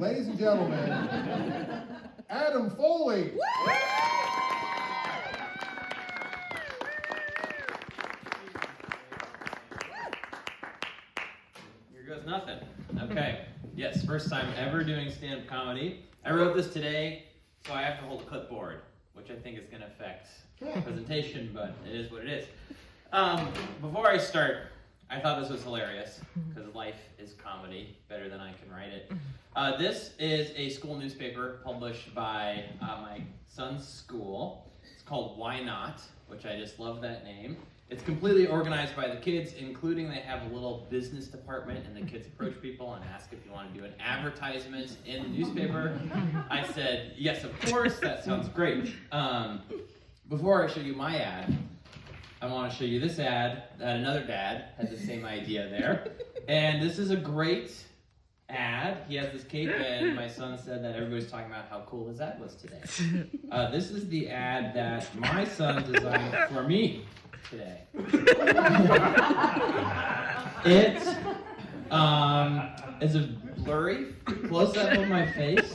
ladies and gentlemen, Adam Foley. Here goes nothing. Okay. Yes, first time ever doing stand-up comedy. I wrote this today, so I have to hold a clipboard, which I think is going to affect the presentation, but it is what it is. Before I start, I thought this was hilarious, because life is comedy, better than I can write it. This is a school newspaper published by my son's school. It's called Why Not, which I just love that name. It's completely organized by the kids, including they have a little business department, and the kids approach people and ask if you want to do an advertisement in the newspaper. I said, yes, of course, that sounds great. Before I show you my ad, I want to show you this ad that another dad had the same idea there. And this is a great ad. He has this cape, and my son said that everybody's talking about how cool his ad was today. This is the ad that my son designed for me today. It is a blurry close-up of my face.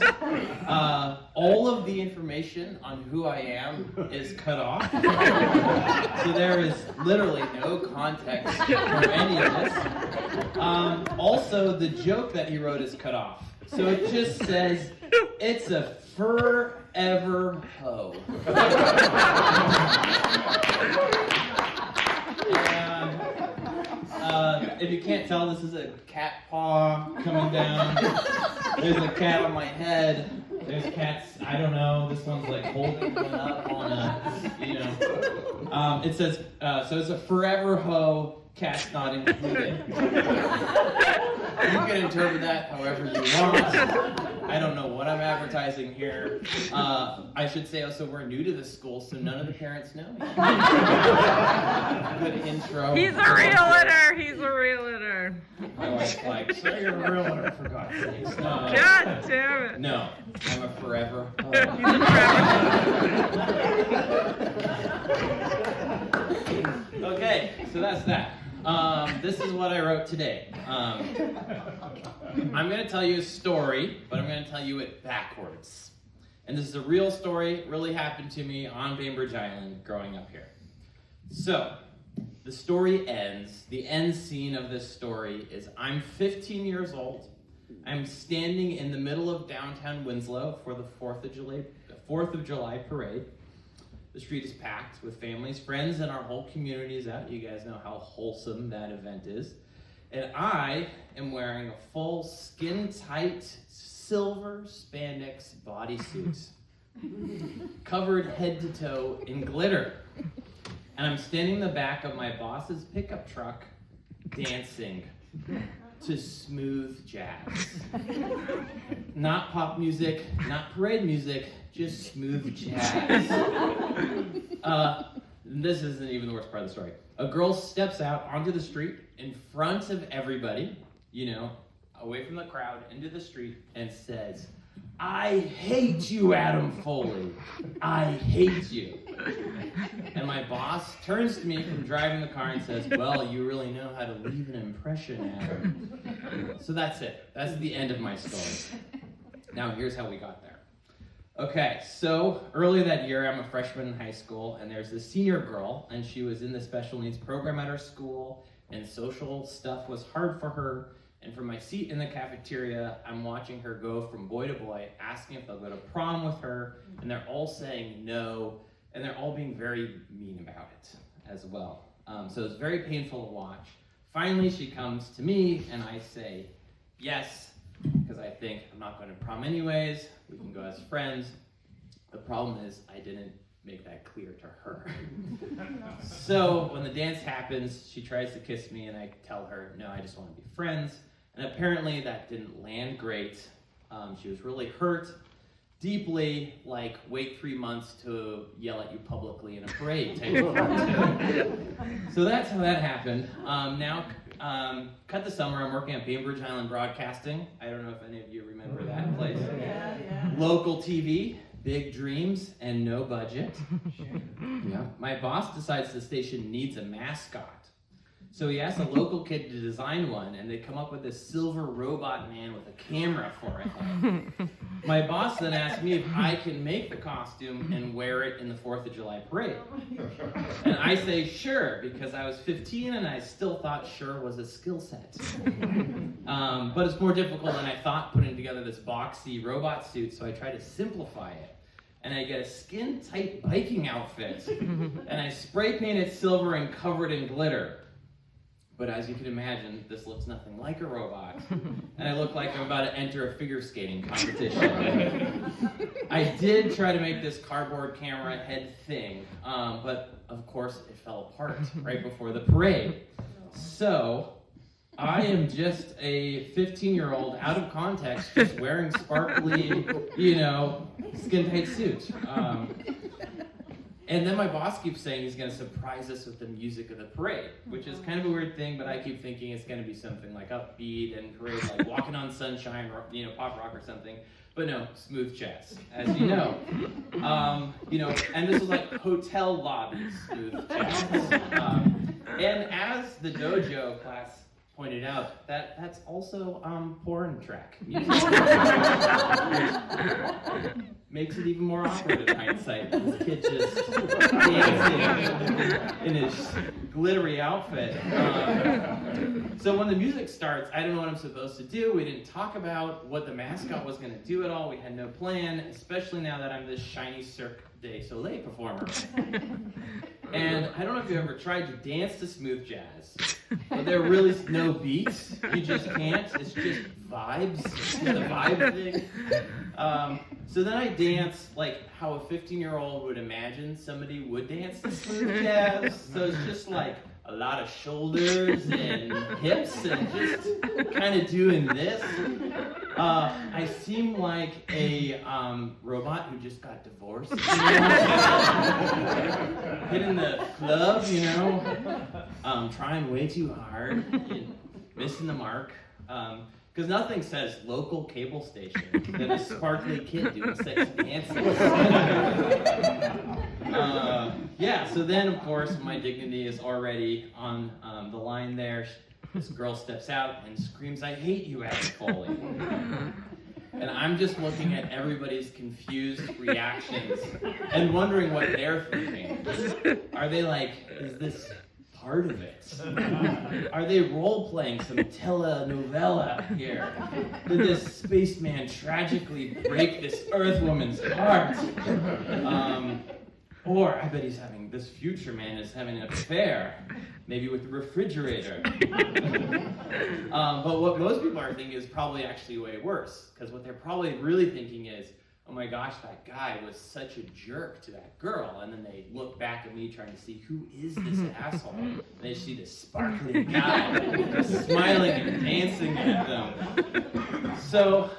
All of the information on who I am is cut off. So there is literally no context for any of this. Also, the joke that he wrote is cut off. So it just says, it's a forever hoe. If you can't tell, this is a cat paw coming down. There's a cat on my head. There's cats, I don't know, this one's like holding one up on a, it says, so it's a forever hoe, cat's not included. You can interpret that however you want. I don't know what I'm advertising here. I should say also we're new to this school, so none of the parents know me. Good intro. He's a realtor. He's a realtor. My wife's like, say you're a realtor, for God's sakes. God damn it. No, I'm a forever. He's a forever. Okay, so that's that. This is what I wrote today. I'm going to tell you a story, but I'm going to tell you it backwards. And this is a real story. It really happened to me on Bainbridge Island growing up here. So, the story ends. The end scene of this story is I'm 15 years old. I'm standing in the middle of downtown Winslow for the 4th of July parade. The street is packed with families, friends, and our whole community is out. You guys know how wholesome that event is. And I am wearing a full skin-tight silver spandex bodysuit, covered head to toe in glitter. And I'm standing in the back of my boss's pickup truck, dancing to smooth jazz. Not pop music, not parade music, just smooth jazz. This isn't even the worst part of the story. A girl steps out onto the street in front of everybody, away from the crowd, into the street, and says, I hate you, Adam Foley. I hate you. And my boss turns to me from driving the car and says, well, you really know how to leave an impression, Adam. So that's it. That's the end of my story. Now here's how we got there. Okay, so earlier that year, I'm a freshman in high school, and there's this senior girl, and she was in the special needs program at our school, and social stuff was hard for her. And from my seat in the cafeteria, I'm watching her go from boy to boy, asking if they'll go to prom with her, and they're all saying no, and they're all being very mean about it as well. So it's very painful to watch. Finally, she comes to me, and I say yes, because I think I'm not going to prom anyways. We can go as friends. The problem is I didn't make that clear to her. So when the dance happens, she tries to kiss me, and I tell her, no, I just want to be friends. And apparently that didn't land great. She was really hurt, deeply, like wait 3 months to yell at you publicly in a parade type of thing. So that's how that happened. Now, cut the summer, I'm working at Bainbridge Island Broadcasting. I don't know if any of you remember that place. Yeah. Local TV, big dreams, and no budget. Yeah. My boss decides the station needs a mascot. So he asked a local kid to design one, and they come up with this silver robot man with a camera for it. My boss then asked me if I can make the costume and wear it in the 4th of July parade. And I say sure, because I was 15 and I still thought sure was a skill set. But it's more difficult than I thought putting together this boxy robot suit, so I try to simplify it. And I get a skin-tight biking outfit, and I spray paint it silver and cover it in glitter. But as you can imagine, this looks nothing like a robot, and I look like I'm about to enter a figure skating competition. I did try to make this cardboard camera head thing, but of course it fell apart right before the parade. So I am just a 15-year-old out of context, just wearing sparkly, skin-tight suit. And then my boss keeps saying he's going to surprise us with the music of the parade, which is kind of a weird thing, but I keep thinking it's going to be something like upbeat and parade, like Walking on Sunshine, or, pop rock or something. But no, smooth jazz, as you know. And this was like hotel lobby smooth jazz. And as the dojo class pointed out, that's also porn track music. Makes it even more awkward in hindsight. This kid just dancing in his glittery outfit. So when the music starts, I don't know what I'm supposed to do. We didn't talk about what the mascot was going to do at all. We had no plan, especially now that I'm this shiny Cirque du Soleil performer. And I don't know if you've ever tried to dance to smooth jazz, but there are really no beats. You just can't. It's just vibes. It's a vibe thing. So then I dance like how a 15-year-old would imagine somebody would dance to smooth jazz. So it's just like a lot of shoulders and hips and just kind of doing this. I seem like a robot who just got divorced. Hitting the club, trying way too hard, missing the mark. Because nothing says local cable station than a sparkly kid doing sexy dances. So then, of course, my dignity is already on the line there. This girl steps out and screams, "I hate you, Adam Foley." And I'm just looking at everybody's confused reactions and wondering what they're thinking. Are they like, is this part of it? Are they role-playing some telenovela here? Did this spaceman tragically break this Earth woman's heart? Or I bet this future man is having an affair, maybe with the refrigerator. But what most people are thinking is probably actually way worse, because what they're probably really thinking is, oh my gosh, that guy was such a jerk to that girl. And then they look back at me trying to see, who is this asshole? And they see this sparkling guy smiling and dancing at them. So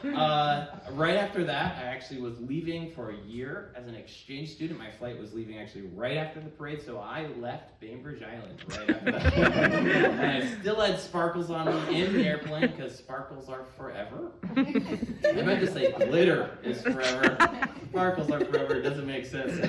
right after that, I actually was leaving for a year as an exchange student. My flight was leaving actually right after the parade, so I left Bainbridge Island right after that. And I still had sparkles on me in the airplane, because sparkles are forever. I meant to say glitter is forever. Sparkles are forever. It doesn't make sense.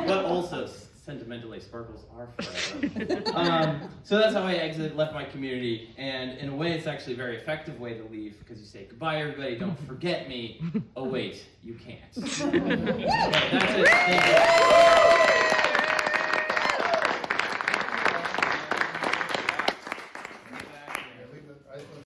But also, sentimentally, sparkles are forever. So that's how I left my community. And in a way, it's actually a very effective way to leave, because you say, goodbye, everybody. Don't forget me. Oh, wait, you can't. That's it. Thank you.